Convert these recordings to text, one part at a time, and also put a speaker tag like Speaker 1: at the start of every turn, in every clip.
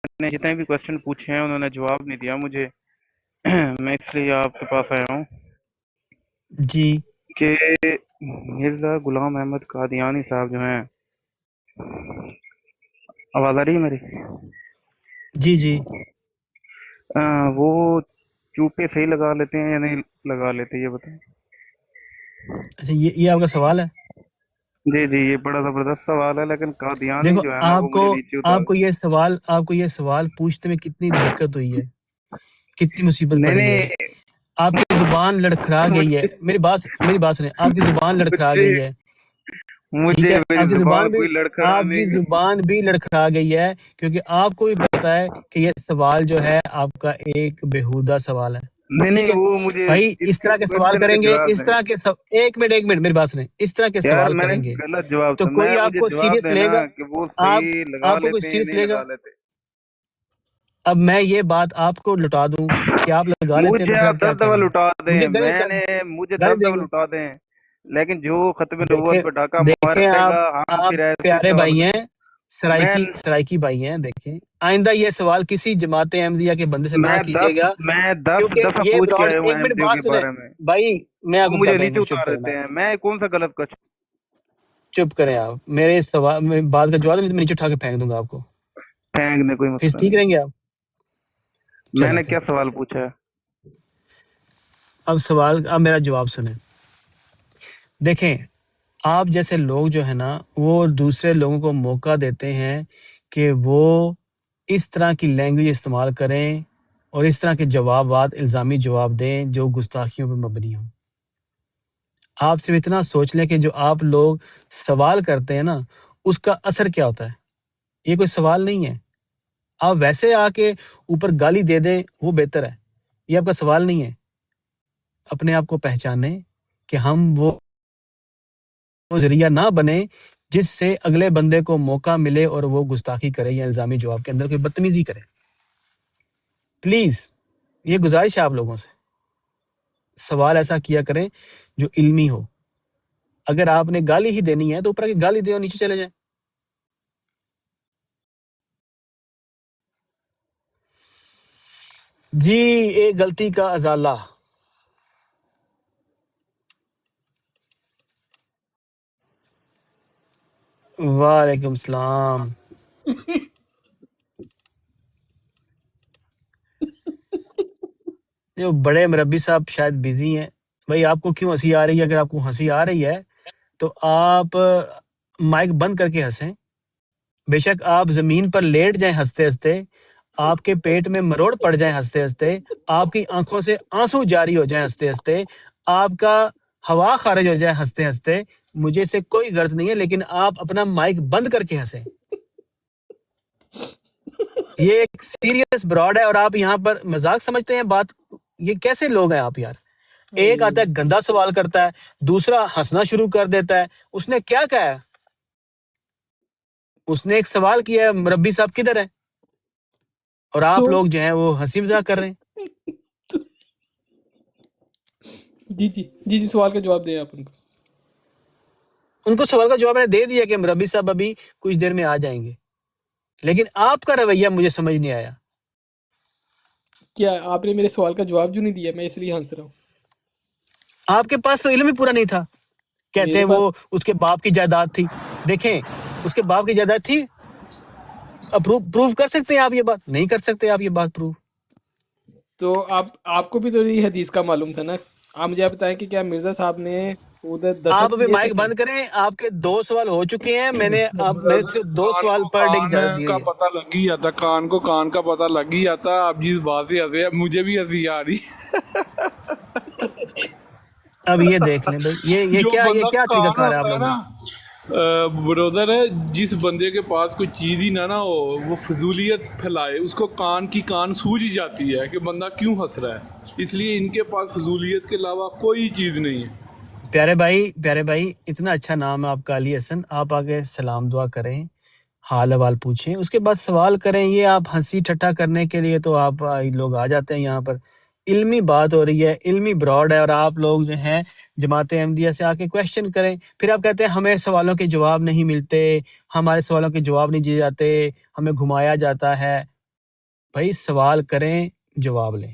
Speaker 1: نے جتنے بھی کوشچن پوچھے ہیں انہوں نے جواب نہیں دیا مجھے میں اس لیے آپ کے پاس آیا ہوں
Speaker 2: جی
Speaker 1: کہ مرزا غلام احمد قادیانی صاحب جو ہیں، آواز آ رہی ہے میری؟
Speaker 2: جی جی
Speaker 1: وہ چوپے صحیح لگا لیتے ہیں یا نہیں لگا لیتے، یہ بتائیں۔
Speaker 2: اچھا، یہ آپ کا سوال ہے؟
Speaker 1: جی جی، یہ بڑا زبردست سوال ہے، لیکن قادیانی
Speaker 2: دیکھو،
Speaker 1: جو ہے نا وہ مجھے نیچے اتار
Speaker 2: آپ کو یہ سوال پوچھتے میں کتنی دقت ہوئی ہے، کتنی مصیبت
Speaker 1: نہیں
Speaker 2: پڑی ہے،
Speaker 1: نہیں
Speaker 2: آپ کی زبان لڑکھڑا گئی ہے.
Speaker 1: مجھے
Speaker 2: میری بات سنیں، آپ کی زبان لڑکھڑا
Speaker 1: مجھے
Speaker 2: گئی ہے. ٹھیک
Speaker 1: مجھے
Speaker 2: ہے،
Speaker 1: میری زبان کوئی
Speaker 2: آپ کی
Speaker 1: لڑکھڑانی
Speaker 2: زبان بھی لڑکھڑا گئی ہے، کیونکہ آپ کو بھی پتا ہے کہ یہ سوال جو ہے آپ کا ایک بےہودہ سوال ہے.
Speaker 1: نہیں
Speaker 2: ٹھیک
Speaker 1: نہیں،
Speaker 2: ہے
Speaker 1: وہ مجھے
Speaker 2: بھائی، اس
Speaker 1: اس
Speaker 2: طرح کے سوال
Speaker 1: کوشچن
Speaker 2: کریں
Speaker 1: کا
Speaker 2: گے،
Speaker 1: جواب
Speaker 2: اس
Speaker 1: دیں.
Speaker 2: طرح کے ایک منٹ میری بات سنیں، اس طرح کے
Speaker 1: یار
Speaker 2: سوال
Speaker 1: میں نے
Speaker 2: کریں گے
Speaker 1: غلط جواب
Speaker 2: تو
Speaker 1: تھا،
Speaker 2: کوئی آپ
Speaker 1: مجھے
Speaker 2: کو
Speaker 1: جواب
Speaker 2: سیریس لے
Speaker 1: دینا
Speaker 2: گا؟
Speaker 1: کہ وہ
Speaker 2: آپ
Speaker 1: صحیح لگا
Speaker 2: آپ کو کوئی
Speaker 1: لیتے ہیں یا
Speaker 2: سیریس
Speaker 1: نہیں
Speaker 2: لے گا؟
Speaker 1: لگا لیتے.
Speaker 2: اب میں یہ بات آپ کو لٹا دوں کہ آپ لگا لیتے ہیں
Speaker 1: مجھے
Speaker 2: تو پھر
Speaker 1: آپ
Speaker 2: آپ کیا
Speaker 1: 10 دفعہ
Speaker 2: کہیں گے؟
Speaker 1: لٹا دیں،
Speaker 2: مجھے
Speaker 1: مجھے
Speaker 2: گالی
Speaker 1: 10
Speaker 2: دیں
Speaker 1: دفعہ
Speaker 2: گے؟
Speaker 1: لٹا دیں، لیکن جو ختم
Speaker 2: دیکھیں
Speaker 1: نبوت پہ ڈاکہ
Speaker 2: دیکھیں
Speaker 1: مارے
Speaker 2: آپ
Speaker 1: گا ہم
Speaker 2: آپ
Speaker 1: پھر ایسے
Speaker 2: پیارے
Speaker 1: سوال
Speaker 2: بھائی
Speaker 1: کریں.
Speaker 2: ہیں،
Speaker 1: میں
Speaker 2: سرائکی بھائی ہیں. دیکھیں، آئندہ یہ سوال کسی جماعت احمدیہ کے بندے سے نہ کیجیے گا،
Speaker 1: میں دس
Speaker 2: کیونکہ
Speaker 1: دفعہ
Speaker 2: یہ
Speaker 1: پوچھ کے
Speaker 2: براڈ.
Speaker 1: آیا ہوں
Speaker 2: ایک منٹ
Speaker 1: احمدیوں
Speaker 2: بات
Speaker 1: کے
Speaker 2: سنیں
Speaker 1: بارے میں،
Speaker 2: بھائی، میں آپ
Speaker 1: وہ
Speaker 2: کو
Speaker 1: مجھے
Speaker 2: بتاتا ہوں.
Speaker 1: نیچے
Speaker 2: چپ
Speaker 1: اتار
Speaker 2: کریں
Speaker 1: دیتے
Speaker 2: آپ،
Speaker 1: ہیں. میں کون سا غلط کچھ
Speaker 2: چپ کریں آپ. میرے سوال میں بات کا جواب نہیں تو میں نیچے اٹھا کے پھینک دوں گا آپ کو.
Speaker 1: پھینکنے کوئی
Speaker 2: پھر
Speaker 1: مسئلہ
Speaker 2: ٹھیک
Speaker 1: نہیں.
Speaker 2: رہیں گے آپ؟
Speaker 1: میں
Speaker 2: چلیں
Speaker 1: نے
Speaker 2: پھر.
Speaker 1: کیا سوال پوچھا ہے؟
Speaker 2: اب میرا جواب سنیں. دیکھیں، آپ جیسے لوگ جو ہے نا، وہ دوسرے لوگوں کو موقع دیتے ہیں کہ وہ اس طرح کی لینگویج استعمال کریں اور اس طرح کے جوابات، الزامی جواب دیں جو گستاخیوں پہ مبنی ہوں. آپ صرف اتنا سوچ لیں کہ جو آپ لوگ سوال کرتے ہیں نا، اس کا اثر کیا ہوتا ہے. یہ کوئی سوال نہیں ہے. آپ ویسے آ کے اوپر گالی دے دیں، وہ بہتر ہے. یہ آپ کا سوال نہیں ہے. اپنے آپ کو پہچانیں کہ ہم وہ ذریعہ نہ بنے جس سے اگلے بندے کو موقع ملے اور وہ گستاخی کرے یا الزامی جواب کے اندر کوئی بدتمیزی کرے. پلیز، یہ گزارش ہے آپ لوگوں سے. سوال ایسا کیا کریں جو علمی ہو. اگر آپ نے گالی ہی دینی ہے تو اوپر کی گالی دیں اور نیچے چلے جائیں. جی، ایک غلطی کا ازالہ. وعلیکم السلام. جو بڑے مربی صاحب شاید بیزی ہیں. بھائی، آپ کو کیوں ہنسی آ رہی ہے؟ اگر آپ کو ہنسی آ رہی ہے تو آپ مائک بند کر کے ہنسیں. بے شک آپ زمین پر لیٹ جائیں ہنستے ہنستے، آپ کے پیٹ میں مروڑ پڑ جائیں ہنستے ہنستے، آپ کی آنکھوں سے آنسو جاری ہو جائیں ہنستے ہنستے، آپ کا ہوا خارج ہو جائے ہنستے ہنستے، مجھے سے کوئی غرض نہیں ہے، لیکن آپ اپنا مائک بند کر کے ہنسیں. یہ ایک سیریس براڈ ہے اور آپ یہاں پر مذاق سمجھتے ہیں بات. یہ کیسے لوگ ہیں آپ یار؟ ایک آتا ہے گندا سوال کرتا ہے، دوسرا ہنسنا شروع کر دیتا ہے. اس نے کیا کہا ہے؟ اس نے ایک سوال کیا ہے، مربی صاحب کدھر ہے؟ اور آپ
Speaker 3: تو
Speaker 2: لوگ جو ہیں وہ ہنسی مذاق کر رہے ہیں.
Speaker 3: جی سوال کا جواب دیں آپ ان کو.
Speaker 2: ان کو سوال کا جواب میں نے دے دیا کہ مربی صاحب ابھی کچھ دیر میں آ جائیں گے، لیکن آپ کا رویہ مجھے سمجھ نہیں آیا.
Speaker 3: کیا آپ نے میرے سوال کا جواب جو نہیں دیا؟ میں اس لیے ہنس رہا ہوں.
Speaker 2: آپ کے پاس تو علم ہی پورا نہیں تھا. کہتے
Speaker 3: میرے
Speaker 2: ہیں وہ
Speaker 3: پاس
Speaker 2: اس کے باپ کی جائیداد تھی. دیکھیں، اس کے باپ کی جائیداد تھی. پروف کر سکتے ہیں آپ یہ بات؟ نہیں کر سکتے آپ یہ بات پروف.
Speaker 3: تو آپ کو بھی تو یہ حدیث کا معلوم تھا نا. آپ مجھے بتائیں کہ کیا مرزا صاحب نے ادھر
Speaker 2: آپ
Speaker 3: دستخط
Speaker 2: ابھی
Speaker 3: کیے تھے
Speaker 2: مائک
Speaker 3: کہ
Speaker 2: بند کریں. آپ کے 2 سوال ہو چکے ہیں. میں نے
Speaker 4: بردر
Speaker 2: صرف 2
Speaker 4: کان
Speaker 2: سوال
Speaker 4: کو
Speaker 2: پر ڈے کی
Speaker 4: کان
Speaker 2: اجازت دی
Speaker 4: کا
Speaker 2: ہوئی ہے.
Speaker 4: پتہ لگ ہی جاتا، کان کو کان کا پتہ لگ ہی جاتا. آپ جس بات سے ہنسے مجھے بھی ہنسی آ رہی.
Speaker 2: اب یہ دیکھ لیں بھائی، یہ
Speaker 4: جو بندہ
Speaker 2: کیا طریقہ
Speaker 4: کان
Speaker 2: کار ہے آپ
Speaker 4: ہوتا ہے
Speaker 2: لوگوں کا؟
Speaker 4: نا برادر ہے، جس بندے کے پاس کوئی چیز ہی نہ ہو وہ فضولیت پھیلائے، اس کو کان کی کان سوج جاتی ہے کہ بندہ کیوں ہنس رہا ہے. اس لیے ان کے پاس فضولیت کے علاوہ کوئی چیز نہیں ہے.
Speaker 2: پیارے بھائی، اتنا اچھا نام ہے آپ کا، علی حسن. آپ آگے سلام دعا کریں، حال احوال پوچھیں، اس کے بعد سوال کریں. یہ آپ ہنسی ٹھٹا کرنے کے لیے تو آپ لوگ آ جاتے ہیں یہاں پر. علمی بات ہو رہی ہے، علمی براڈ ہے، اور آپ لوگ جو ہیں جماعت احمدیہ سے آ کے کویشچن کریں. پھر آپ کہتے ہیں ہمیں سوالوں کے جواب نہیں ملتے، ہمارے سوالوں کے جواب نہیں دیے جاتے، ہمیں گھمایا جاتا ہے. بھائی سوال کریں جواب لیں.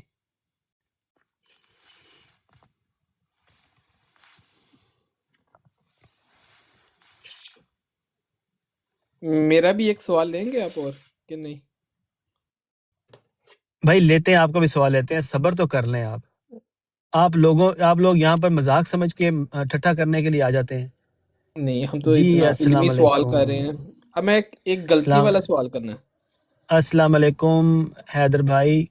Speaker 3: میرا بھی ایک سوال لیں گے آپ اور کہ نہیں؟
Speaker 2: بھائی لیتے ہیں، آپ کا بھی سوال لیتے ہیں، صبر تو کر لیں آپ. آپ لوگ یہاں پر مذاق سمجھ کے ٹھٹھا کرنے کے لیے آ جاتے ہیں.
Speaker 3: نہیں، ہم تو
Speaker 2: جی
Speaker 3: اتنا
Speaker 2: السلام
Speaker 3: علمی سوال
Speaker 2: علیکم.
Speaker 3: کر رہے ہیں. اب میں ایک غلطی والا سوال کرنا ہے.
Speaker 2: السلام علیکم حیدر بھائی.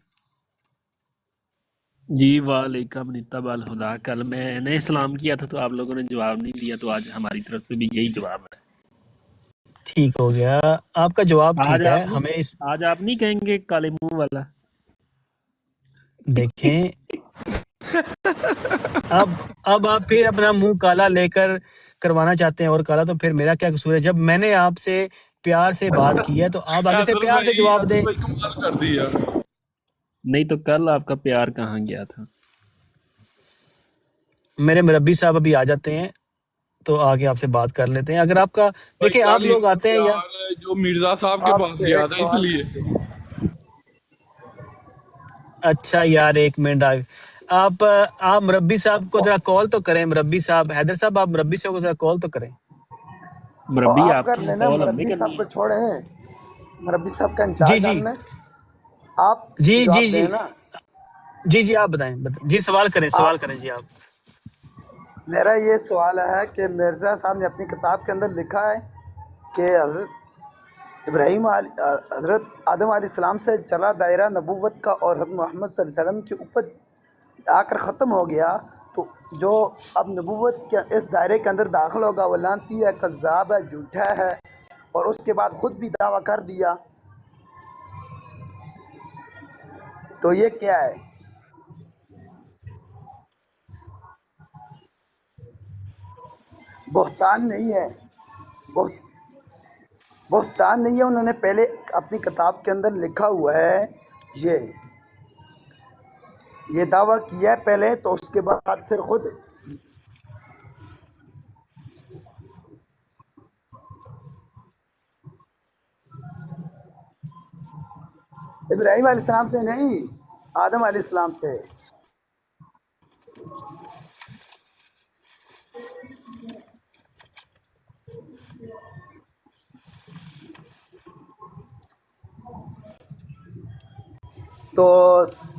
Speaker 5: جی وعلیکم نتب الہدا. کل میں نے سلام کیا تھا تو آپ لوگوں نے جواب نہیں دیا، تو آج ہماری طرف سے بھی یہی جواب ہے.
Speaker 2: ٹھیک ہو گیا، آپ کا جواب ٹھیک ہے. ہمیں
Speaker 5: آج آپ نہیں کہیں گے کالے منہ والا.
Speaker 2: دیکھیں اب آپ پھر اپنا منہ کالا لے کر کروانا چاہتے ہیں اور کالا، تو پھر میرا کیا قصور ہے؟ جب میں نے آپ سے پیار سے بات کی ہے تو آپ آگے سے پیار سے جواب دیں.
Speaker 4: کمال کر دیا.
Speaker 5: نہیں تو کل آپ کا پیار کہاں گیا تھا؟
Speaker 2: میرے مربی صاحب ابھی آ جاتے ہیں تو آگے آپ سے بات کر لیتے ہیں. اگر آپ کا دیکھیں آپ
Speaker 4: کل
Speaker 2: لوگ
Speaker 4: ان کا
Speaker 2: آتے ہیں یا
Speaker 4: پیار جو مرزا صاحب کے
Speaker 6: آپ
Speaker 4: پاس
Speaker 6: سے
Speaker 4: گیا
Speaker 6: ایک
Speaker 4: تھا اس
Speaker 6: سوال
Speaker 4: لیے.
Speaker 2: اچھا یار ایک منٹ آپ مربی صاحب کو ذرا کال تو کریں. مربی صاحب، حیدر صاحب آپ مربی صاحب کو ذرا کال تو کریں.
Speaker 6: اور
Speaker 5: مربی
Speaker 6: آپ
Speaker 5: آپ
Speaker 6: کر
Speaker 5: کی
Speaker 6: لینا،
Speaker 5: کال ہم نے
Speaker 6: مربی صاحب
Speaker 5: کرنی
Speaker 6: کو
Speaker 5: ہے.
Speaker 6: چھوڑیں، مربی صاحب کا
Speaker 2: جی
Speaker 6: انچارج
Speaker 2: جی
Speaker 6: ہم نے. آپ
Speaker 2: جی جی
Speaker 6: جواب
Speaker 2: جی
Speaker 6: دیں نا.
Speaker 2: جی آپ بتائیں جی سوال
Speaker 6: آپ
Speaker 2: کریں جی آپ.
Speaker 6: میرا یہ سوال ہے کہ مرزا صاحب نے اپنی کتاب کے اندر لکھا ہے کہ حضرت آدم علیہ السلام سے چلا دائرہ نبوت کا اور حضرت محمد صلی اللہ علیہ وسلم کے اوپر آ کر ختم ہو گیا، تو جو اب نبوت کے اس دائرے کے اندر داخل ہوگا وہ لعنتی ہے، کذاب ہے، جھوٹا ہے، اور اس کے بعد خود بھی دعویٰ کر دیا. تو یہ کیا ہے؟ بہتان نہیں ہے، بہتان نہیں ہے. انہوں نے پہلے اپنی کتاب کے اندر لکھا ہوا ہے، یہ دعویٰ کیا ہے پہلے، تو اس کے بعد پھر خود ابراہیم علیہ السلام سے نہیں، آدم علیہ السلام سے. تو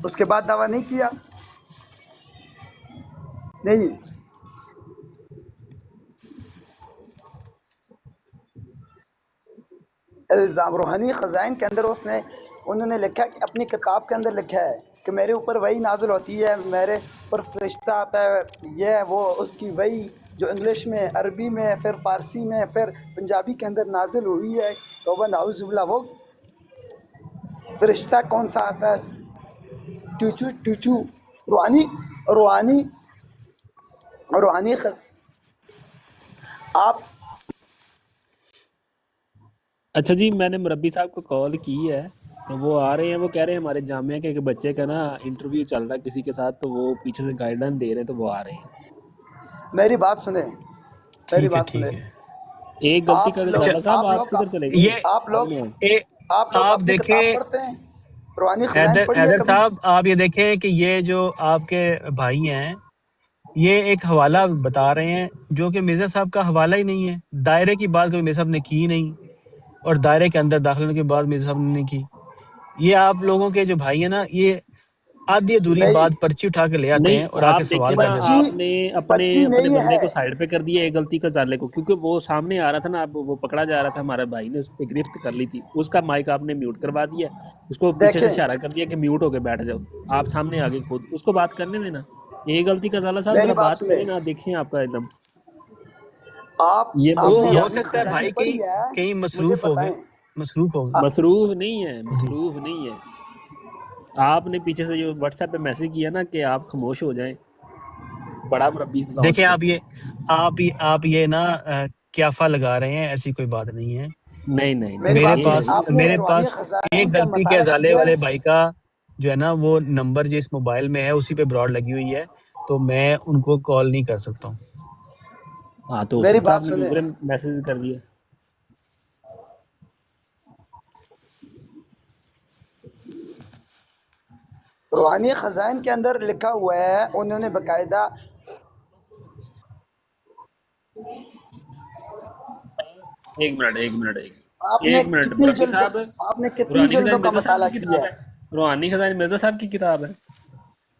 Speaker 6: اس کے بعد دعویٰ نہیں کیا. نہیں، الزام روحانی خزائن کے اندر انہوں نے لکھا کہ اپنی کتاب کے اندر لکھا ہے کہ میرے اوپر وہی نازل ہوتی ہے، میرے اوپر فرشتہ آتا ہے، یہ وہ اس کی وہی جو انگلش میں، عربی میں، پھر فارسی میں، پھر پنجابی کے اندر نازل ہوئی ہے. توبہ نعوذ باللہ. وہ فرشتہ کون سا آتا ہے؟ ٹوچو روحانی آپ
Speaker 5: اچھا جی، میں نے مربی صاحب کو کال کی ہے، وہ آ رہے ہیں. وہ کہہ رہے ہیں ہمارے جامعہ کے ایک بچے کا نا انٹرویو چل رہا ہے کسی کے ساتھ، تو وہ پیچھے سے گائیڈنس دے رہے ہیں، تو وہ آ رہے ہیں.
Speaker 6: میری بات سنیں، میری
Speaker 2: ٹھیک ہے
Speaker 6: بات
Speaker 2: ٹھیک
Speaker 6: سنیں.
Speaker 2: ہے.
Speaker 5: ایک غلطی
Speaker 6: آپ
Speaker 5: کر کے
Speaker 6: لوگ
Speaker 5: ضالہ صاحب
Speaker 6: آپ
Speaker 5: آپ
Speaker 6: لوگ
Speaker 5: کدھر چلے گئے؟
Speaker 2: یہ
Speaker 6: آپ لوگ
Speaker 5: سامنے ہیں.
Speaker 6: آپ لوگ
Speaker 2: آپ
Speaker 6: اپنی کتاب
Speaker 2: دیکھیں
Speaker 6: پڑھتے ہیں؟ روحانی خزائن پڑھی ہے
Speaker 2: حیدر
Speaker 6: کبھی؟
Speaker 2: صاحب، آپ یہ دیکھیں کہ یہ جو آپ کے بھائی ہیں یہ ایک حوالہ بتا رہے ہیں جو کہ مرزا صاحب کا حوالہ ہی نہیں ہے. دائرے کی بات کبھی مرزا صاحب نے کی نہیں، اور دائرے کے اندر داخل ہونے کے بعد مرزا صاحب نے نہیں کی. یہ آپ لوگوں کے جو بھائی ہیں نا، یہ آدھی ادھوری
Speaker 6: نہیں،
Speaker 2: بات پرچی اٹھا کے لے آتے ہیں
Speaker 5: نہیں
Speaker 2: اور آ کے
Speaker 5: آپ
Speaker 2: سوال
Speaker 5: دیکھیں نا،
Speaker 2: کر دیتے ہیں.
Speaker 6: پرچی
Speaker 5: آپ نے
Speaker 6: پرچی
Speaker 5: اپنے
Speaker 6: نہیں
Speaker 5: بندے
Speaker 6: ہے.
Speaker 5: کو سائڈ پہ کر دیا ایک غلطی کا ضالے کو، کیونکہ وہ سامنے آ رہا تھا نا، اب وہ پکڑا جا رہا تھا. ہمارے بھائی نے اس پہ گرفت کر لی تھی، اس کا مائک آپ نے میوٹ کروا دیا، اس کو پیچھے سے
Speaker 6: دیکھیں،
Speaker 5: اشارہ کر دیا کہ میوٹ ہو کے بیٹھ جاؤ. آپ سامنے آگے خود اس کو بات کرنے دینا. یہ غلطی کا ضالہ صاحب
Speaker 6: میری
Speaker 5: ذرا
Speaker 6: بات
Speaker 5: بات
Speaker 6: سنیں.
Speaker 5: کریں نا، دیکھیں آپ کا ایک دم یہ
Speaker 6: آپ
Speaker 2: وہ
Speaker 6: نے
Speaker 2: ہو
Speaker 6: روحانی
Speaker 2: سکتا ہے
Speaker 6: خزائن
Speaker 2: بھائی
Speaker 6: پڑھی ہے؟
Speaker 2: کہیں
Speaker 6: مجھے
Speaker 2: مصروف ہو گئے.
Speaker 6: بتائیں.
Speaker 2: مصروف ہو
Speaker 6: آ-
Speaker 2: گئے
Speaker 5: مصروف نہیں ہے،
Speaker 2: جی.
Speaker 5: مصروف نہیں ہے. آپ نے پیچھے سے جو واٹس ایپ پہ میسج کیا نا کہ آپ خاموش ہو جائیں، بڑا مربی لانچ
Speaker 2: دیکھیں
Speaker 5: کرتے ہیں.
Speaker 2: آپ یہ نا قیافہ لگا رہے ہیں، ایسی کوئی بات نہیں ہے.
Speaker 5: نہیں نہیں
Speaker 6: میری
Speaker 5: نہیں،
Speaker 2: میرے
Speaker 6: بات
Speaker 5: یہ
Speaker 6: سنیں.
Speaker 5: ہے
Speaker 2: پاس
Speaker 5: ہی
Speaker 6: آپ
Speaker 5: نہیں.
Speaker 6: نے
Speaker 2: میرے
Speaker 6: روحانی
Speaker 2: پاس
Speaker 6: خزائن
Speaker 2: ایک
Speaker 6: کا
Speaker 2: غلطی کے
Speaker 6: مطالعہ
Speaker 2: ازالے
Speaker 6: کیا
Speaker 2: والے
Speaker 6: ہے؟
Speaker 2: بھائی کا جو ہے نا وہ نمبر جو اس موبائل میں ہے اسی پہ براڈ لگی ہوئی ہے، تو میں ان کو کال نہیں کر سکتا ہوں.
Speaker 5: ہاں تو ہو
Speaker 6: میری
Speaker 5: سکتا ہے
Speaker 6: بات
Speaker 5: آپ نے
Speaker 6: سنیں.
Speaker 5: دوسرے میسج کر دیا.
Speaker 6: روحانی خزائن کے اندر لکھا ہوا ہے، انہوں نے باقاعدہ
Speaker 5: ایک منٹ
Speaker 6: آپ نے کتنی
Speaker 5: مربی
Speaker 6: جلد
Speaker 5: صاحب،
Speaker 6: آپ نے کتنی
Speaker 5: روحانی
Speaker 6: جلدوں
Speaker 5: خزائن
Speaker 6: کا
Speaker 5: مرزا صاحب
Speaker 6: مطالعہ
Speaker 5: کی
Speaker 6: کیا
Speaker 5: کتاب
Speaker 6: ہے؟
Speaker 5: ہے، روحانی خزائن مرزا صاحب کی کتاب ہے.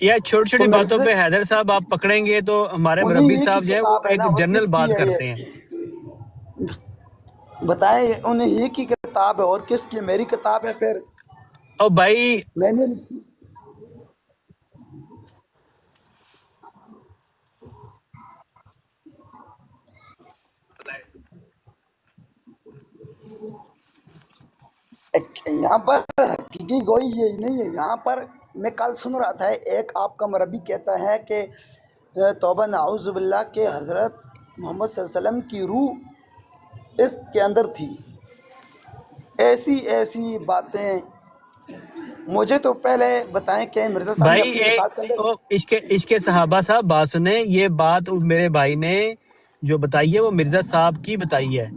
Speaker 2: یا چھوٹی
Speaker 6: تو
Speaker 2: چھوٹی باتوں
Speaker 6: مرزا
Speaker 2: پہ حیدر صاحب آپ پکڑیں گے تو ہمارے
Speaker 6: انہیں
Speaker 2: مربی
Speaker 6: ہی کی
Speaker 2: صاحب جو ہے وہ
Speaker 6: کتاب ہے
Speaker 2: ایک
Speaker 6: نا، اور
Speaker 2: جنرل
Speaker 6: کس کی
Speaker 2: بات
Speaker 6: ہے
Speaker 2: کرتے ہیں.
Speaker 6: یہ بتائیں، انہیں ہی کی کتاب ہے اور کس کی؟ میری کتاب ہے پھر
Speaker 2: اور بھائی
Speaker 6: میں نے لکھی. یہاں پر حقیقی گوئی یہی نہیں ہے. یہاں پر میں کل سن رہا تھا، ایک آپ کا مربی کہتا ہے کہ توبہ نعوذ باللہ کہ حضرت محمد صلی اللہ علیہ وسلم کی روح اس کے اندر تھی. ایسی باتیں مجھے تو پہلے بتائیں کہ مرزا صاحب نے
Speaker 2: بھائی
Speaker 6: اپنی
Speaker 2: ایک
Speaker 6: کتاب کے اندر
Speaker 2: عشق صحابہ صاحب بات سنیں. یہ بات میرے بھائی نے جو بتائی ہے وہ مرزا صاحب کی بتائی ہے.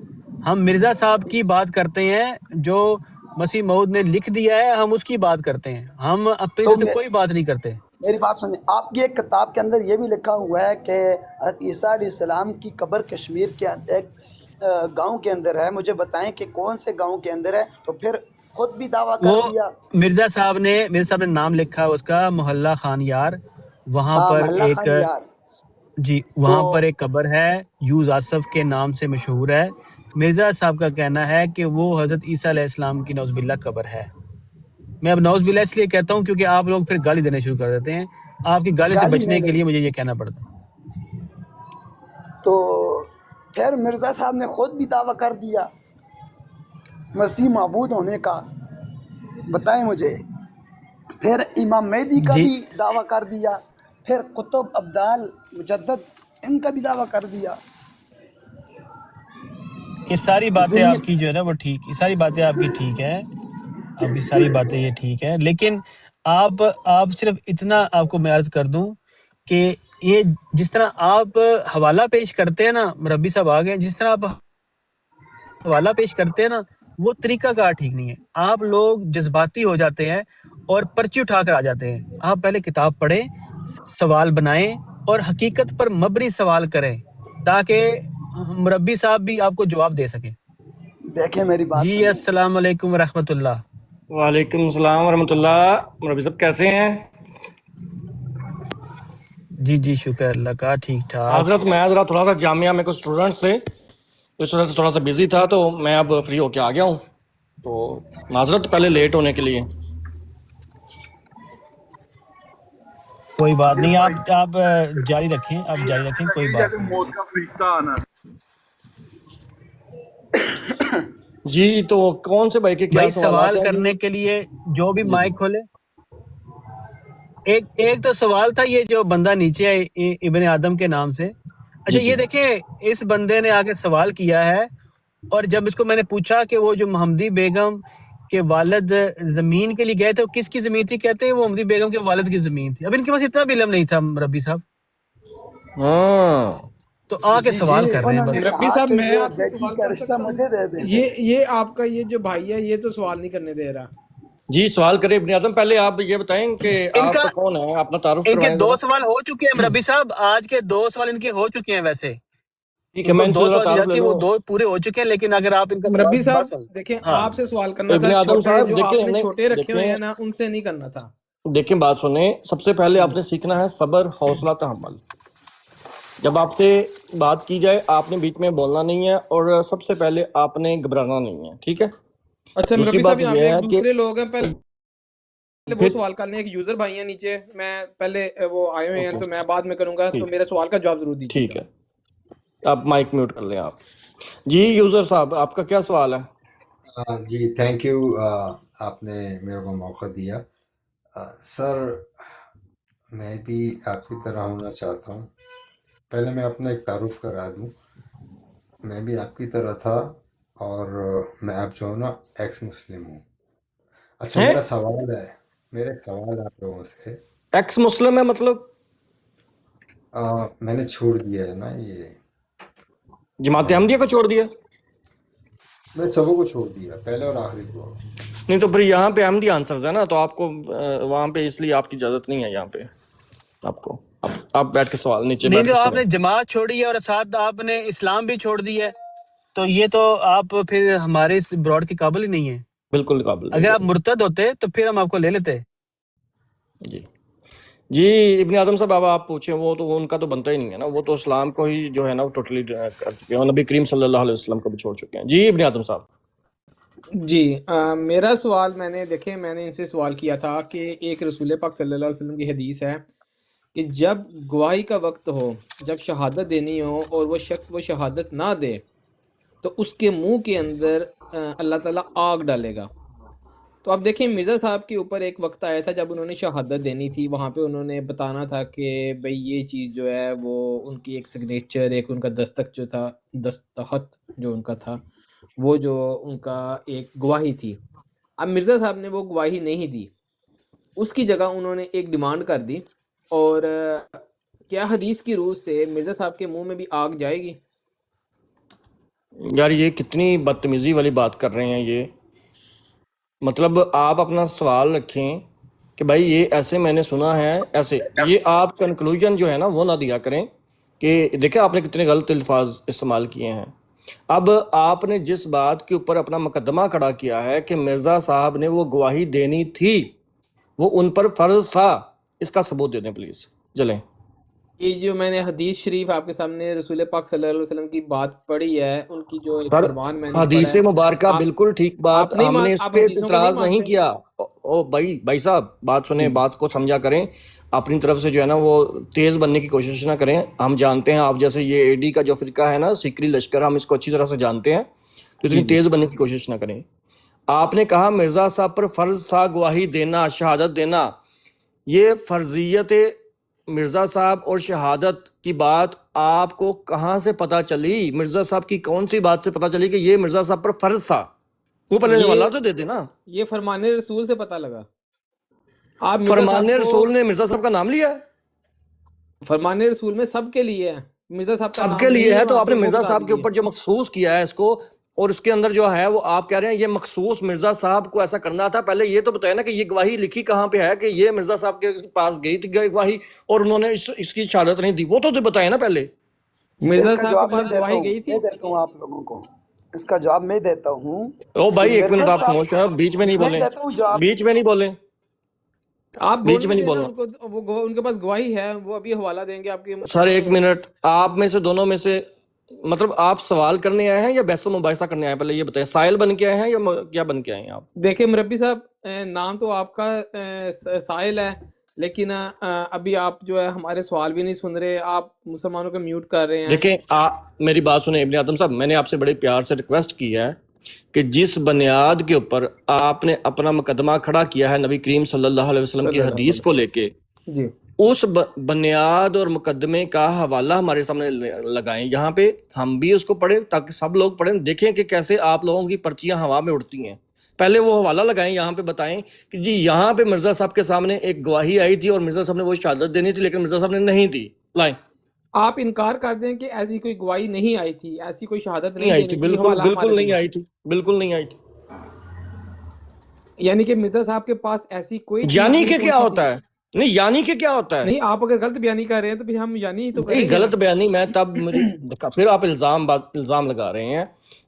Speaker 2: ہم مرزا صاحب کی بات کرتے ہیں، جو مسیح موعود نے لکھ دیا ہے ہم اس کی بات کرتے ہیں، ہم اپنی
Speaker 6: تو
Speaker 2: طرف سے کوئی بات نہیں کرتے.
Speaker 6: میری بات سنیں، آپ کی ایک کتاب کے اندر یہ بھی لکھا ہوا ہے کہ عیسیٰ علیہ السلام کی قبر کشمیر کے ایک گاؤں کے اندر ہے. مجھے بتائیں کہ کون سے گاؤں کے اندر ہے؟ تو پھر خود بھی دعویٰ کر
Speaker 2: وہ
Speaker 6: دیا.
Speaker 2: مرزا صاحب نے نام لکھا اس کا محلہ خان یار. وہاں
Speaker 6: ہاں،
Speaker 2: پر
Speaker 6: محلہ
Speaker 2: ایک
Speaker 6: خان یار.
Speaker 2: جی
Speaker 6: تو
Speaker 2: وہاں پر ایک قبر ہے یوز آصف کے نام سے مشہور ہے. مرزا صاحب کا کہنا ہے کہ وہ حضرت عیسیٰ علیہ السلام کی نعوذ باللہ قبر ہے. میں اب نعوذ باللہ اس لیے کہتا ہوں کیونکہ آپ لوگ پھر گالی دینے شروع کر دیتے ہیں. آپ کی گالی سے
Speaker 6: گالی
Speaker 2: بچنے
Speaker 6: نہیں
Speaker 2: کے لیے
Speaker 6: دیں.
Speaker 2: مجھے یہ کہنا پڑتا ہے.
Speaker 6: تو پھر مرزا صاحب نے خود بھی دعویٰ کر دیا مسیح معبود ہونے کا. بتائیں مجھے. پھر امام مہدی کا
Speaker 2: جی
Speaker 6: بھی دعویٰ کر دیا. پھر قطب ابدال مجدد ان کا بھی دعویٰ کر دیا.
Speaker 2: یہ ساری باتیں
Speaker 6: ذہنی
Speaker 2: آپ کی جو ہے نا وہ ٹھیک، یہ ساری باتیں آپ کی ٹھیک ہے، آپ کی ساری باتیں یہ ٹھیک ہے، لیکن آپ صرف اتنا آپ کو میں عرض کر دوں کہ یہ جس طرح آپ حوالہ پیش کرتے ہیں نا، مربی صاحب آ گئے، جس طرح آپ حوالہ پیش کرتے ہیں نا وہ طریقہ کار ٹھیک نہیں ہے. آپ لوگ جذباتی ہو جاتے ہیں اور پرچی اٹھا کر آ جاتے ہیں. آپ پہلے کتاب پڑھیں، سوال بنائیں اور حقیقت پر مبنی سوال کریں تاکہ مربی صاحب بھی آپ کو جواب دے سکیں.
Speaker 6: دیکھیں میری بات
Speaker 2: جی
Speaker 6: سنیں.
Speaker 2: السلام علیکم ورحمۃ اللہ.
Speaker 7: وعلیکم السلام ورحمۃ اللہ. مربی صاحب کیسے ہیں؟
Speaker 2: جی شکر اللہ کا، ٹھیک ٹھاک.
Speaker 7: حضرت میں ذرا تھوڑا سا جامعہ میں کچھ اسٹوڈنٹس تھے، اس وجہ سے تھوڑا سا بزی تھا، تو میں اب فری ہو کے آ گیا ہوں، تو معذرت پہلے لیٹ ہونے کے لیے.
Speaker 2: کوئی بات نہیں، آپ جاری رکھیں، آپ جاری رکھیں، کوئی بات نہیں.
Speaker 4: موت کا فرشتہ آنا.
Speaker 7: جی تو کون سے بھائی کے کیا
Speaker 2: بھائی
Speaker 7: سوالات
Speaker 2: سوال
Speaker 7: ہیں جی؟
Speaker 2: کرنے کے لیے جو بھی
Speaker 7: جی
Speaker 2: مائک کھولے. ایک تو سوال تھا یہ جو بندہ نیچے ہے ابن آدم کے نام سے.
Speaker 7: جی
Speaker 2: اچھا
Speaker 7: جی
Speaker 2: یہ دیکھیں اس بندے نے آ کے سوال کیا ہے، اور جب اس کو میں نے پوچھا کہ وہ جو محمدی بیگم کے والد زمین کے لیے گئے تھے وہ کس کی زمین تھی، کہتے ہیں وہ محمدی بیگم کے والد کی زمین تھی. اب ان کے پاس اتنا بھی علم نہیں تھا ربی صاحب،
Speaker 7: ہاں
Speaker 2: تو آ کے
Speaker 6: جی
Speaker 2: سوال کر رہے ہیں
Speaker 6: انہوں نے
Speaker 2: بس.
Speaker 3: مربی
Speaker 6: کہا
Speaker 3: صاحب
Speaker 6: کہ
Speaker 3: میں
Speaker 6: یہ
Speaker 3: آپ سے
Speaker 6: بیٹی
Speaker 3: سوال
Speaker 6: کا
Speaker 3: کر
Speaker 6: رشتہ
Speaker 3: سکتا
Speaker 6: مجھے دے دیں.
Speaker 3: ہوں؟ یہ آپ کا یہ جو بھائی ہے یہ تو سوال نہیں کرنے دے رہا.
Speaker 7: جی سوال کریں ابن اعظم. پہلے آپ یہ بتائیں کہ
Speaker 2: ان کا
Speaker 7: آپ کون ہیں، اپنا تعارف
Speaker 2: ان کے
Speaker 7: کروائیں
Speaker 2: دو
Speaker 7: ذرا.
Speaker 2: سوال ہو چکے ہیں مربی صاحب، آج کے 2 سوال ان کے ہو چکے ہیں. ویسے
Speaker 7: ٹھیک ہے،
Speaker 2: ان کو
Speaker 7: میں ان سے
Speaker 2: 2
Speaker 7: ذرا
Speaker 2: سوال دی
Speaker 7: تعارف لے
Speaker 2: جاتی ہے،
Speaker 7: لوں.
Speaker 2: وہ 2 پورے ہو چکے ہیں، لیکن اگر آپ ان کا سوال
Speaker 3: مربی صاحب
Speaker 2: بات سن.
Speaker 3: دیکھیں
Speaker 2: ہاں
Speaker 3: آپ سے سوال کرنا
Speaker 7: ابن
Speaker 3: تھا،
Speaker 7: اعظم
Speaker 3: چھوٹے
Speaker 7: صاحب
Speaker 3: جو
Speaker 7: دیکھیں،
Speaker 3: آپ نے
Speaker 7: ہم نے
Speaker 3: چھوٹے رکھے ہوئے
Speaker 7: دیکھیں
Speaker 3: ہیں نا ان سے نہیں کرنا تھا.
Speaker 7: دیکھیں بات سنیں، سب سے پہلے آپ نے سیکھنا ہے صبر، حوصلہ، تحمل. جب آپ سے بات کی جائے آپ نے بیچ میں بولنا نہیں ہے، اور سب سے پہلے آپ نے گھبرانا نہیں ہے، ٹھیک ہے.
Speaker 3: اچھا
Speaker 7: دوسری
Speaker 3: مربی صاحب
Speaker 7: بات
Speaker 3: یہاں
Speaker 7: یہ
Speaker 3: پہ
Speaker 7: ہے
Speaker 3: ایک
Speaker 7: کہ
Speaker 3: دوسرے لوگ ہیں، پہلے وہ
Speaker 7: پھر
Speaker 3: سوال کرنے ایک یوزر بھائی ہیں نیچے، میں پہلے وہ آئے ہوئے ہیں تو میں بعد میں کروں گا، تو
Speaker 7: ٹھیک
Speaker 3: میرے سوال کا جواب ضرور دیجیے
Speaker 7: ٹھیک
Speaker 3: گا.
Speaker 7: ہے، آپ مائک میوٹ کر لیں آپ. جی یوزر صاحب آپ کا کیا سوال ہے؟
Speaker 8: جی تھینک یو، آپ نے میرے کو موقع دیا. سر میں بھی آپ کی طرح ہونا چاہتا ہوں. پہلے میں اپنا ایک تعارف کرا دوں. میں بھی آپ کی طرح تھا، اور میں اب جو ہوں نا ایکس مسلم ہوں. اچھا
Speaker 7: ہیں
Speaker 8: میرا ایک سوال آپ لوگوں سے.
Speaker 7: ایکس مسلم ہے مطلب؟
Speaker 8: میں نے چھوڑ دیا ہے نا یہ
Speaker 7: جماعت احمدیہ کو چھوڑ دیا؟
Speaker 8: میں سبوں کو چھوڑ دیا، پہلے اور آخری کو.
Speaker 7: نہیں تو پھر یہاں پہ احمدی آنسرز ہے نا، تو آپ کو وہاں پہ اس لیے آپ کی اجازت نہیں ہے یہاں پہ آپ کو. آپ بیٹھ کے سوال نیچے
Speaker 2: نہیں
Speaker 7: بیٹھ
Speaker 2: تو
Speaker 7: کے
Speaker 2: آپ
Speaker 7: سنیں.
Speaker 2: نے جماعت چھوڑی ہے اور ساتھ آپ نے اسلام بھی چھوڑ دی ہے، تو یہ تو آپ پھر ہمارے اس براڈ کے قابل ہی نہیں ہیں.
Speaker 7: بالکل قابل نہیں
Speaker 2: اگر آپ
Speaker 7: ہے.
Speaker 2: مرتد ہوتے تو پھر ہم آپ کو لے لیتے.
Speaker 7: جی جی ابن اعظم صاحب اب آپ پوچھیں، وہ تو ان کا تو بنتا ہی نہیں ہے نا، وہ تو اسلام کو ہی جو ہے نا وہ ٹوٹلی کر چکے ہیں، اور نبی کریم صلی اللہ علیہ وسلم کو بھی چھوڑ چکے ہیں. جی ابن اعظم صاحب.
Speaker 3: جی میرا سوال، میں نے ان سے سوال کیا تھا کہ ایک رسول پاک صلی اللہ علیہ وسلم کی حدیث ہے کہ جب گواہی کا وقت ہو، جب شہادت دینی ہو اور وہ شخص وہ شہادت نہ دے تو اس کے منہ کے اندر اللہ تعالیٰ آگ ڈالے گا. تو آپ دیکھیں مرزا صاحب کے اوپر ایک وقت آیا تھا جب انہوں نے شہادت دینی تھی، وہاں پہ انہوں نے بتانا تھا کہ بھئی یہ چیز جو ہے وہ ان کی ایک سگنیچر، ایک ان کا دستخط جو تھا، دستخط جو ان کا تھا، وہ جو ان کا ایک گواہی تھی. اب مرزا صاحب نے وہ گواہی نہیں دی، اس کی جگہ انہوں نے ایک ڈیمانڈ کر دی، اور کیا حدیث کی روح سے مرزا صاحب کے منہ میں بھی آگ جائے گی؟
Speaker 7: یار یہ کتنی بدتمیزی والی بات کر رہے ہیں یہ. مطلب آپ اپنا سوال رکھیں کہ بھائی یہ ایسے میں نے سنا ہے ایسے، یہ آپ کنکلوژن جو ہے نا وہ نہ دیا کریں کہ دیکھیں آپ نے کتنے غلط الفاظ استعمال کیے ہیں. اب آپ نے جس بات کے اوپر اپنا مقدمہ کھڑا کیا ہے کہ مرزا صاحب نے وہ گواہی دینی تھی، وہ ان پر فرض تھا، اس کا ثبوت دے دیں پلیز. چلیں.
Speaker 3: یہ جو میں نے حدیث شریف آپ کے سامنے رسول پاک صلی اللہ علیہ وسلم کی بات پڑھی ہے، ان کی جو ایک
Speaker 7: سر
Speaker 3: فرمان میں نے پڑھا
Speaker 7: حدیث
Speaker 3: ہے.
Speaker 7: مبارکہ
Speaker 3: آپ
Speaker 7: بالکل ٹھیک بات،
Speaker 3: آپ نہیں
Speaker 7: ہم نے اس
Speaker 3: آپ
Speaker 7: پہ
Speaker 3: حدیثوں کو نہیں
Speaker 7: اعتراض نہیں
Speaker 3: مانتے؟
Speaker 7: کیا. او بھائی صاحب بات سنیں،
Speaker 3: جی جی
Speaker 7: بات کو سمجھا کریں، اپنی طرف سے جو ہے نا وہ تیز بننے کی کوشش نہ کریں. ہم جانتے ہیں آپ جیسے یہ اے ڈی کا جو فرقہ ہے نا، سیکری لشکر، ہم اس کو اچھی طرح سے جانتے ہیں، تو
Speaker 3: جی
Speaker 7: اتنی
Speaker 3: جی
Speaker 7: تیز بننے کی کوشش نہ کریں. آپ نے کہا مرزا صاحب پر فرض تھا گواہی دینا، شہادت دینا. یہ فرضیت مرزا صاحب اور شہادت کی بات آپ کو کہاں سے پتہ چلی؟ مرزا صاحب کی کون سی بات سے پتہ چلی کہ یہ مرزا صاحب پر فرض تھا؟ وہ پہلے
Speaker 3: یہ
Speaker 7: حوالہ تو دے دے نا.
Speaker 3: یہ فرمان رسول سے پتہ لگا. آپ مرزا
Speaker 7: فرمان
Speaker 3: صاحب کو،
Speaker 7: رسول نے مرزا صاحب کا نام لیا ہے؟
Speaker 3: فرمان رسول میں سب کے لیے ہے، مرزا صاحب کا
Speaker 7: سب
Speaker 3: نام
Speaker 7: کے لیے
Speaker 3: نہیں ہے
Speaker 7: ہے، تو
Speaker 3: وہاں
Speaker 7: آپ
Speaker 3: پہ،
Speaker 7: نے
Speaker 3: وہ
Speaker 7: مرزا
Speaker 3: بتا
Speaker 7: صاحب کے
Speaker 3: دیجیے.
Speaker 7: اوپر جو مخصوص کیا ہے اس کو، اور اس کے اندر جو ہے وہ آپ کہہ رہے ہیں یہ مخصوص مرزا صاحب کو ایسا کرنا تھا. پہلے یہ تو بتائیں نا کہ یہ گواہی لکھی کہاں پہ ہے کہ یہ مرزا صاحب کے پاس گئی تھی گواہی اور انہوں نے اس کی شہادت نہیں دی، وہ تو بتائیں نا پہلے.
Speaker 3: مرزا
Speaker 6: اس کا
Speaker 3: صاحب کے
Speaker 6: جواب میں
Speaker 3: پاس
Speaker 6: دیتا
Speaker 3: گواہی
Speaker 6: ہوں،
Speaker 3: گئی تھی؟
Speaker 6: میں دیتا ہوں آپ لوگوں کو، اس کا جواب میں دیتا ہوں
Speaker 7: او
Speaker 6: کہ
Speaker 7: بھائی ایک منٹ
Speaker 6: مرزا
Speaker 7: آپ خاموش ہیں،
Speaker 6: صاحب،
Speaker 7: بیچ میں نہیں
Speaker 6: میں
Speaker 7: بولیں،
Speaker 6: دیتا ہوں جواب.
Speaker 7: بیچ میں نہیں بولیں،
Speaker 3: آپ
Speaker 7: بیچ
Speaker 3: بولنے
Speaker 7: میں نہیں
Speaker 3: دینا
Speaker 7: بولنا.
Speaker 3: ان کو، وہ ان کے پاس گواہی ہے، وہ ابھی حوالہ دیں گے آپ کے.
Speaker 7: سر ایک منٹ، آپ میں سے دونوں میں سے مطلب آپ سوال کرنے آئے ہیں یا بحث و مباحثہ کرنے آئے ہیں؟ پہلے یہ بتائیں، سائل بن کے آئے ہیں یا کیا بن کے آئے ہیں آپ؟
Speaker 3: دیکھیں مربی صاحب، نام تو آپ کا سائل ہے، لیکن ابھی آپ جو ہے ہمارے سوال بھی نہیں سن رہے، آپ مسلمانوں کو میوٹ کر رہے ہیں.
Speaker 7: دیکھیں میری بات سنیں ابن اعظم صاحب، میں نے آپ سے بڑے پیار سے ریکویسٹ کی ہے کہ جس بنیاد کے اوپر آپ نے اپنا مقدمہ کھڑا کیا ہے نبی کریم صلی اللہ علیہ وسلم
Speaker 3: صلی
Speaker 7: کی
Speaker 3: اللہ
Speaker 7: حدیث کو
Speaker 3: علیہ
Speaker 7: لے کے،
Speaker 3: وسلم. جی
Speaker 7: اس بنیاد اور مقدمے کا حوالہ ہمارے سامنے لگائیں، یہاں پہ ہم بھی اس کو پڑھیں تاکہ سب لوگ پڑھیں، دیکھیں کہ کیسے آپ لوگوں کی پرچیاں ہوا میں اڑتی ہیں. پہلے وہ حوالہ لگائیں، یہاں پہ بتائیں کہ جی یہاں پہ مرزا صاحب کے سامنے ایک گواہی آئی تھی اور مرزا صاحب نے وہ شہادت دینی تھی لیکن مرزا صاحب نے نہیں دی. لائیں.
Speaker 3: آپ انکار کر دیں کہ ایسی کوئی گواہی نہیں آئی تھی، ایسی کوئی شہادت
Speaker 7: نہیں
Speaker 3: نہیں
Speaker 7: آئی
Speaker 3: دینی
Speaker 7: تھی،
Speaker 3: تھی،
Speaker 7: بالکل
Speaker 3: حوالہ
Speaker 7: بالکل
Speaker 3: ہمارے
Speaker 7: نہیں
Speaker 3: دیں.
Speaker 7: آئی تھی، بالکل نہیں آئی تھی.
Speaker 3: یعنی کہ مرزا صاحب کے پاس ایسی کوئی چیز
Speaker 7: یعنی
Speaker 3: نہیں
Speaker 7: کہ کیا
Speaker 3: پہنچی تھی؟
Speaker 7: ہوتا ہے؟ نہیں یعنی کہ کیا ہوتا ہے؟
Speaker 3: نہیں، آپ اگر غلط بیانی کر رہے ہیں تو پھر ہم یعنی تو
Speaker 7: نہیں
Speaker 3: کریں گے نا.
Speaker 7: غلط بیانی میں تب مجھے پھر آپ الزام لگا رہے ہیں.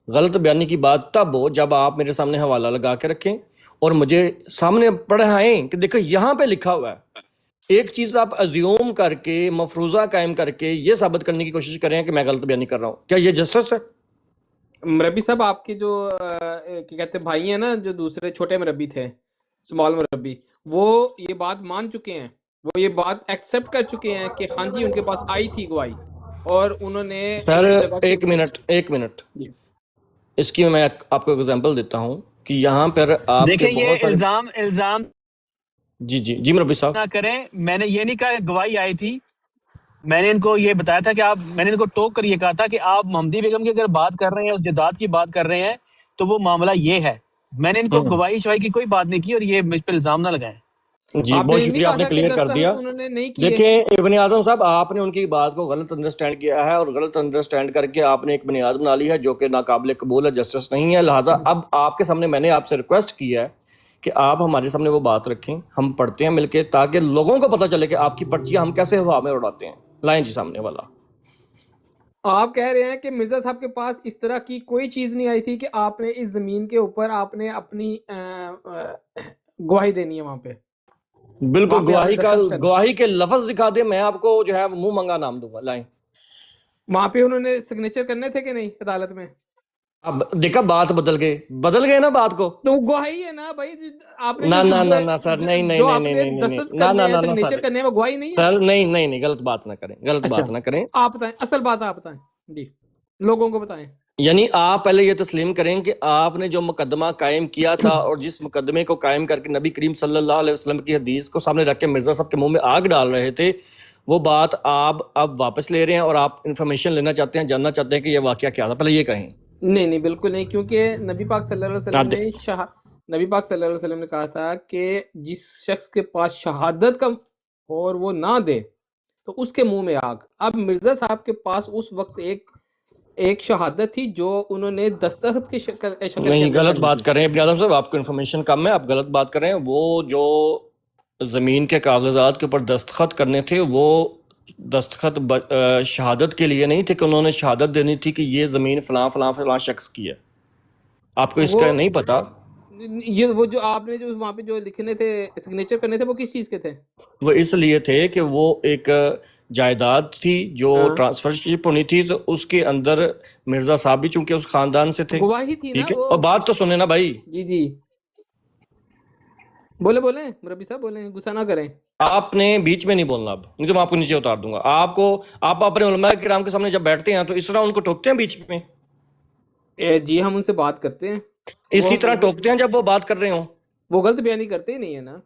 Speaker 7: غلط بیانی کی بات تب ہو جب آپ میرے سامنے حوالہ لگا کے رکھیں اور مجھے سامنے پڑھائیں کہ دیکھو یہاں پہ لکھا ہوا ہے. ایک چیز آپ ازیوم کر کے مفروضہ قائم کر کے یہ ثابت کرنے کی کوشش کریں کہ میں غلط بیانی کر رہا ہوں، کیا یہ جسٹس ہے؟
Speaker 3: مربی صاحب، آپ کے جو کیا کہتے ہیں بھائی ہیں نا، جو دوسرے چھوٹے مربی تھے، اسمال مربی، وہ یہ بات مان چکے ہیں، وہ یہ بات ایکسیپٹ کر چکے ہیں کہ ہاں جی ان کے پاس آئی تھی گواہی، اور انہوں نے
Speaker 7: سر
Speaker 3: اس جگہ کے
Speaker 7: ایک منٹ
Speaker 3: جی
Speaker 7: اس کی میں آپ کو ایگزامپل دیتا ہوں کہ یہاں پر آپ کے
Speaker 2: دیکھیں یہ
Speaker 7: بہت سارے.
Speaker 2: الزام
Speaker 7: جی مربی صاحب.
Speaker 2: نہ کریں. میں نے یہ نہیں کہا کہ گواہی آئی تھی، میں نے ان کو یہ بتایا تھا کہ میں نے ان کو ٹوک کر یہ کہا تھا کہ آپ محمدی بیگم کی اگر بات کر رہے ہیں اور جداد کی بات کر رہے ہیں تو وہ معاملہ یہ ہے. میں نے ان کو گواہی شواہی کی کوئی بات نہیں کی، اور یہ مجھ پہ الزام نہ لگائیں.
Speaker 7: جی
Speaker 3: آپ
Speaker 7: بہت
Speaker 3: نے نہیں
Speaker 7: شکریہ،
Speaker 3: کہا
Speaker 7: آپ نے
Speaker 3: تھا کہ
Speaker 7: کلیئر کر دیا.
Speaker 3: دستخط انہوں نے نہیں کیے؟
Speaker 7: دیکھیں ابن اعظم صاحب، آپ نے ان کی بات کو غلط انڈرسٹینڈ کیا ہے، اور غلط انڈرسٹینڈ کر کے آپ نے ایک بنیاد بنا لی ہے جو کہ ناقابل قبول ہے، جسٹس نہیں ہے. لہٰذا اب آپ کے سامنے میں نے آپ سے ریکویسٹ کی ہے کہ آپ ہمارے سامنے وہ بات رکھیں، ہم پڑھتے ہیں مل کے، تاکہ لوگوں کو پتہ چلے کہ آپ کی پرچیاں ہم کیسے ہوا میں اڑاتے ہیں۔ لائن جی سامنے والا۔
Speaker 3: آپ کہہ رہے ہیں کہ مرزا صاحب کے پاس اس طرح کی کوئی چیز نہیں آئی تھی کہ آپ نے اس زمین کے اوپر آپ نے اپنی گواہی دینی ہے وہاں پہ،
Speaker 7: بالکل،
Speaker 3: وہاں پہ آپ نے دستخط کرنے،
Speaker 7: گواہی کے لفظ دکھا دیں، میں آپ کو جو ہے منہ منگا نام دوں گا۔ لائن
Speaker 3: وہاں پہ انہوں نے سگنیچر کرنے تھے کہ نہیں عدالت میں؟
Speaker 7: اب دیکھا بات بدل گئے نا بات کو۔
Speaker 3: تو وہ گواہی ہے نا بھائی، آپ نے
Speaker 7: نہ
Speaker 3: جو
Speaker 7: نہ نہ نہ سر، نہیں نہیں
Speaker 3: جو
Speaker 7: نہیں
Speaker 3: آپ
Speaker 7: نہیں
Speaker 3: نے
Speaker 7: نہیں
Speaker 3: دستخط
Speaker 7: نہیں، نہ
Speaker 3: کرنے
Speaker 7: نہ
Speaker 3: ہیں،
Speaker 7: نہ نہ
Speaker 3: سگنیچر
Speaker 7: سر،
Speaker 3: کرنے ہیں، وہ گواہی نہیں ہے؟
Speaker 7: سر نہیں نہیں نہیں، غلط بات نہ کریں، غلط
Speaker 3: اچھا
Speaker 7: بات نہ کریں۔
Speaker 3: آپ بتائیں، اصل بات آپ بتائیں جی، لوگوں کو بتائیں۔
Speaker 7: یعنی آپ پہلے یہ تسلیم کریں کہ آپ نے جو مقدمہ قائم کیا تھا اور جس مقدمے کو قائم کر کے نبی کریم صلی اللہ علیہ وسلم کی حدیث کو سامنے رکھ کے مرزا صاحب کے منہ میں آگ ڈال رہے تھے، وہ بات آپ اب واپس لے رہے ہیں اور آپ انفارمیشن لینا چاہتے ہیں، جاننا چاہتے ہیں کہ یہ واقعہ کیا تھا، پہلے یہ کہیں۔
Speaker 3: نہیں نہیں، بالکل نہیں، کیونکہ نبی پاک صلی اللہ علیہ وسلم
Speaker 7: آپ
Speaker 3: نے نبی پاک صلی اللہ علیہ وسلم نے کہا تھا کہ جس شخص کے پاس شہادت کا اور وہ نہ دے تو اس کے منہ میں آگ۔ اب مرزا صاحب کے پاس اس وقت ایک شہادت تھی جو انہوں نے دستخط کی شکل کے
Speaker 7: نہیں،
Speaker 3: اندر
Speaker 7: غلط
Speaker 3: کرنی
Speaker 7: بات
Speaker 3: تھی۔
Speaker 7: کر رہے ہیں ابن اعظم صاحب، آپ کو انفارمیشن کم ہے، آپ غلط بات کر رہے ہیں۔ وہ جو زمین کے کاغذات کے اوپر دستخط کرنے تھے، وہ دستخط شہادت کے لیے نہیں تھے کہ انہوں نے شہادت دینی تھی کہ یہ زمین فلاں فلاں فلاں شخص کی ہے۔ آپ کو اس
Speaker 3: وہ
Speaker 7: کا نہیں پتا؟
Speaker 3: وہ جو آپ نے جو وہاں پہ جو لکھنے تھے، سگنیچر کرنے تھے، وہ کس چیز کے تھے؟
Speaker 7: وہ اس لیے تھے کہ وہ ایک جائیداد تھی جو
Speaker 3: ہاں،
Speaker 7: ٹرانسفرشپ ہونی تھی، تو اس کے اندر مرزا صاحب بھی چونکہ اس خاندان سے تھے،
Speaker 3: گواہی تھی نا
Speaker 7: ٹھیک ہے؟
Speaker 3: وہ۔
Speaker 7: اور بات تو سنیں نا بھائی،
Speaker 3: جی جی، بولیں مربی صاحب، بولیں، غصہ نہ کریں۔
Speaker 7: آپ نے بیچ میں نہیں بولنا، اب نہیں تو میں آپ کو نیچے اتار دوں گا۔ آپ اپنے علماء کرام کے سامنے جب بیٹھتے ہیں تو اس طرح ان کو ٹوکتے ہیں بیچ میں،
Speaker 3: جی ہم ان سے بات کرتے ہیں،
Speaker 7: اسی طرح ٹوکتے ہیں جب وہ بات کر رہے ہوں۔
Speaker 3: وہ غلط بیانی کرتے ہی نہیں ہے نا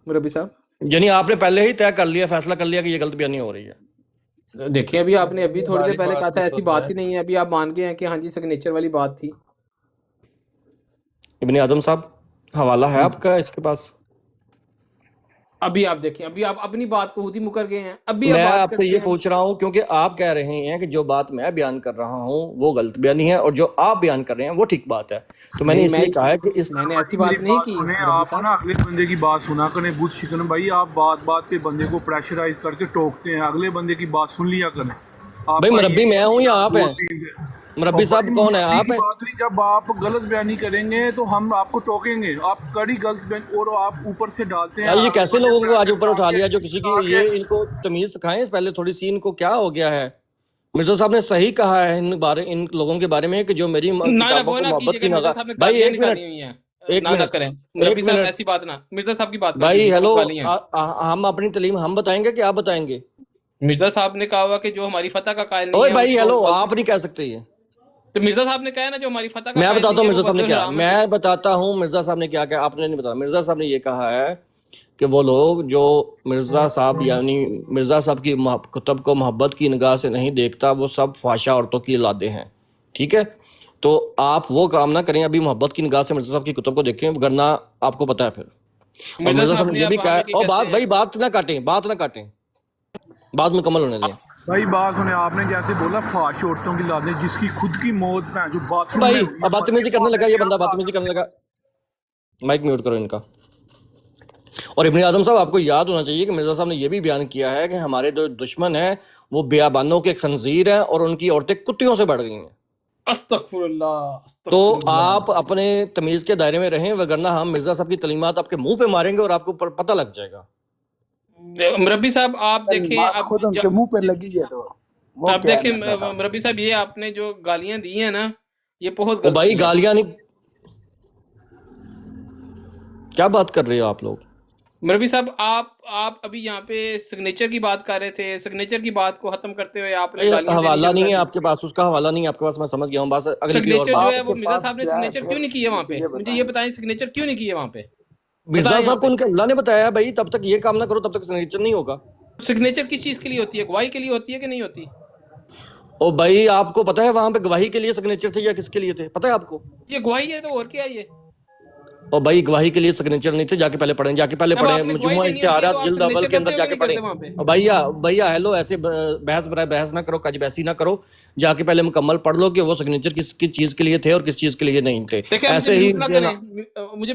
Speaker 3: مربی صاحب۔
Speaker 7: یعنی آپ نے پہلے ہی طے کر لیا، فیصلہ کر لیا کہ یہ غلط بیانی ہو رہی ہے۔
Speaker 3: دیکھیں ابھی آپ نے ابھی تھوڑی دیر پہلے کہا تھا ایسی بات ہی نہیں ہے، ابھی آپ مان گئے ہیں کہ ہاں جی سگنیچر والی بات تھی۔
Speaker 7: ابن اعظم صاحب، حوالہ ہے آپ کا اس کے پاس؟
Speaker 3: ابھی آپ دیکھیں، ابھی آپ اپنی بات کو خود ہی مکر گئے ہیں، ابھی آپ
Speaker 7: میں
Speaker 3: بات
Speaker 7: آپ سے
Speaker 3: کرتے
Speaker 7: یہ
Speaker 3: ہیں۔
Speaker 7: پوچھ رہا ہوں کیونکہ آپ کہہ رہے ہیں کہ جو بات میں بیان کر رہا ہوں وہ غلط بیانی ہے اور جو آپ بیان کر رہے ہیں وہ ٹھیک بات ہے، تو میں نے
Speaker 3: نہیں،
Speaker 7: اس لیے کہا ہے کہ اس
Speaker 3: میں نے ایسی
Speaker 4: بھائی میری
Speaker 3: بات نہیں
Speaker 4: بات
Speaker 3: کی
Speaker 4: سنیں،
Speaker 3: مربی
Speaker 4: آپ
Speaker 3: صاحب۔
Speaker 4: نا اگلے بندے کی بات سنا کریں، بت شکن بھائی، آپ بات پہ بندے کو پریشرائز کر کے ٹوکتے ہیں، اگلے بندے کی بات سن لیا کریں۔ آپ
Speaker 7: بھائی
Speaker 4: کا
Speaker 7: مربی میں ہوں یا آپ ہیں؟ مربی
Speaker 4: اور
Speaker 7: صاحب
Speaker 4: بھائی
Speaker 7: کون ہے،
Speaker 4: مربی
Speaker 7: آپ
Speaker 4: کی
Speaker 7: ہیں؟
Speaker 4: بات نہیں، جب آپ غلط بیانی کریں گے تو ہم آپ کو ٹوکیں گے، آپ کڑی غلط بیانی، اور آپ اوپر سے ڈالتے ہیں
Speaker 7: یار یہ
Speaker 4: اگلے
Speaker 7: کیسے
Speaker 4: بندے
Speaker 7: لوگوں کو آج
Speaker 4: پریشر
Speaker 7: اوپر
Speaker 4: ڈال
Speaker 7: اٹھا
Speaker 4: کے
Speaker 7: لیا جو کسی کی،
Speaker 4: تاکہ
Speaker 7: یہ ان کو تمیز سکھائیں پہلے تھوڑی سی، ان کو کیا ہو گیا ہے؟ مرزا صاحب نے صحیح کہا ہے ان لوگوں کے بارے میں کہ جو میری
Speaker 3: نہ
Speaker 7: کتابوں
Speaker 3: وہ
Speaker 7: کو
Speaker 3: نہ
Speaker 7: محبت
Speaker 3: کیجیے
Speaker 7: کی
Speaker 3: گا، مرزا
Speaker 7: نگاہ۔
Speaker 3: صاحب نے
Speaker 7: بھائی
Speaker 3: گالیاں
Speaker 7: ایک
Speaker 3: نکالی
Speaker 7: منٹ،
Speaker 3: ہوئی ہیں،
Speaker 7: ایک
Speaker 3: نہ
Speaker 7: منٹ،
Speaker 3: کریں مربی
Speaker 7: ایک
Speaker 3: صاحب،
Speaker 7: منٹ
Speaker 3: ایسی بات نہ، مرزا صاحب کی بات کر
Speaker 7: بھائی،
Speaker 3: دیجیے، وہ
Speaker 7: ہیلو،
Speaker 3: گالی ہیں۔
Speaker 7: ہم اپنی تعلیم ہم بتائیں گے کہ آپ بتائیں گے؟
Speaker 3: مرزا صاحب نے کہا ہوا کہ جو ہماری فتح کا قائل نہیں
Speaker 7: اوے
Speaker 3: ہے اس
Speaker 7: بھائی
Speaker 3: کو
Speaker 7: ہیلو،
Speaker 3: غلط،
Speaker 7: آپ نہیں کہہ سکتے یہ۔
Speaker 3: تو مرزا صاحب نے کہا ہے نا جو ہماری فتح کا
Speaker 7: میں
Speaker 3: قائل
Speaker 7: بتاتا
Speaker 3: نہیں
Speaker 7: ہوں
Speaker 3: ہے وہ
Speaker 7: مرزا صاحب نے
Speaker 3: برد
Speaker 7: کیا،
Speaker 3: حرام ہے۔
Speaker 7: میں بتاتا ہوں مرزا صاحب نے کیا کہا، آپ نے نہیں بتایا۔ مرزا صاحب نے یہ کہا ہے کہ وہ لوگ جو مرزا صاحب یعنی مرزا صاحب کی کتب کو محبت کی نگاہ سے نہیں دیکھتا، وہ سب فحشا عورتوں کی اولادیں ہیں، ٹھیک ہے؟ تو آپ وہ کام نہ کریں، ابھی محبت کی نگاہ سے مرزا صاحب کی کتب کو دیکھیں، ورنہ آپ کو پتہ ہے پھر۔ اور
Speaker 3: مرزا
Speaker 7: مرزا صاحب
Speaker 3: صاحب
Speaker 7: نے
Speaker 3: نے
Speaker 7: یہ بھی
Speaker 3: اب
Speaker 7: کہا ہے،
Speaker 3: ہمیں کی
Speaker 7: اور
Speaker 3: کہتے ہیں،
Speaker 7: بات نہ کاٹیں، بات مکمل ہونے دیں۔
Speaker 4: بھائی بات سنیں، آپ نے جیسے بولا فحش عورتوں کی لادیں، جس کی خود کی موت میں جو باتھ روم میں
Speaker 7: بھائی
Speaker 4: ہوئی
Speaker 7: اب
Speaker 4: ہے، مرنے
Speaker 7: بدتمیزی
Speaker 4: کو
Speaker 7: کرنے لگا یہ
Speaker 4: کیا
Speaker 7: بندہ،
Speaker 4: بتا
Speaker 7: بدتمیزی کرنے
Speaker 4: سکتے
Speaker 7: لگا، مائک میوٹ کرو ان کا۔ اور ابن اعظم صاحب، آپ کو یاد ہونا چاہیے کہ مرزا صاحب نے یہ بھی بیان کیا ہے کہ ہمارے جو دشمن ہیں وہ بیابانوں کے خنزیر ہیں اور ان کی عورتیں کتیوں سے بڑھ گئی ہیں۔
Speaker 3: استغفر اللہ،
Speaker 7: تو
Speaker 3: استغفر اللہ۔
Speaker 7: آپ اپنے تمیز کے دائرے میں رہیں، وگرنہ ہم مرزا صاحب کی تعلیمات آپ کے منہ پہ ماریں گے اور آپ کو پتہ لگ جائے گا۔
Speaker 3: مربی صاحب آپ دیکھیں،
Speaker 6: بات خود ان کے منہ پہ لگی ہے تو وہ
Speaker 3: اب
Speaker 6: کیا ہے
Speaker 3: دیکھیں
Speaker 6: مرزا صاحب؟
Speaker 3: مربی صاحب، یہ آپ نے جو گالیاں دی ہیں نا، یہ بہت
Speaker 7: وہ
Speaker 3: غلط
Speaker 7: بھائی
Speaker 3: کی ہیں۔
Speaker 7: گالیاں نہیں، کیا بات کر رہے ہو آپ لوگ؟
Speaker 3: مربی صاحب آپ ابھی یہاں پہ سگنیچر کی بات کر رہے تھے، سگنیچر کی بات کو ختم کرتے ہوئے آپ نے گالیاں دینی
Speaker 7: حوالہ
Speaker 3: شروع
Speaker 7: نہیں
Speaker 3: کر
Speaker 7: ہے
Speaker 3: دی۔
Speaker 7: آپ کے پاس، اس کا حوالہ نہیں ہے آپ کے پاس، میں سمجھ گیا ہوں، بس اگلی کوئی اور
Speaker 3: سگنیچر
Speaker 7: بات
Speaker 3: جو ہے
Speaker 6: آپ
Speaker 3: وہ
Speaker 6: کے
Speaker 3: مرزا
Speaker 6: پاس
Speaker 3: صاحب نے
Speaker 6: کیا ہے
Speaker 3: سگنیچر
Speaker 6: پھر
Speaker 3: کیوں نہیں کیے وہاں
Speaker 6: مجھے
Speaker 3: پہ؟
Speaker 6: یہ
Speaker 3: مجھے یہ
Speaker 6: بتائیں۔
Speaker 3: بتائیں سگنیچر کیوں نہیں کیے وہاں پہ؟
Speaker 7: مرزا
Speaker 3: بتائیں یہاں
Speaker 7: صاحب کو
Speaker 3: پہ
Speaker 7: ان کے اللہ نے بتایا ہے بھائی، تب تک یہ کام نہ کرو تب تک سگنیچر نہیں ہوگا۔
Speaker 3: سگنیچر کس چیز کے لیے ہوتی ہے؟ گواہی کے لیے ہوتی ہے کہ نہیں ہوتی؟
Speaker 7: او بھائی، آپ کو پتہ ہے وہاں پہ گواہی کے لیے سگنیچر تھے یا کس کے لیے تھے؟ پتہ ہے آپ کو؟
Speaker 3: یہ گواہی ہے تو اور کیا ہے یہ؟
Speaker 7: اور بھائی گواہی کے لیے سگنیچر نہیں تھے، جا کے پہلے پڑھیں، جا کے پہلے
Speaker 3: جب
Speaker 7: پڑھیں
Speaker 3: آپ نے گواہی
Speaker 7: مجموعہ
Speaker 3: دینی ہوتی ہے تو
Speaker 7: اشتہارات
Speaker 3: آپ
Speaker 7: جلد اول
Speaker 3: سگنیچر
Speaker 7: کے اندر
Speaker 3: کرتے ہو
Speaker 7: جا
Speaker 3: کہ
Speaker 7: کے
Speaker 3: نہیں
Speaker 7: پڑھیں۔
Speaker 3: کرتے وہاں پہ؟
Speaker 7: اور بھیا ہیلو، ایسے بحث نہ کرو، کج بحثی نہ کرو، جا کے پہلے مکمل پڑھ لو کہ وہ سگنیچر کس چیز کے لیے تھے اور کس چیز کے لیے نہیں تھے۔
Speaker 3: دیکھیں مجھے
Speaker 7: ایسے ہی
Speaker 3: میوٹ نہ کریں، مجھے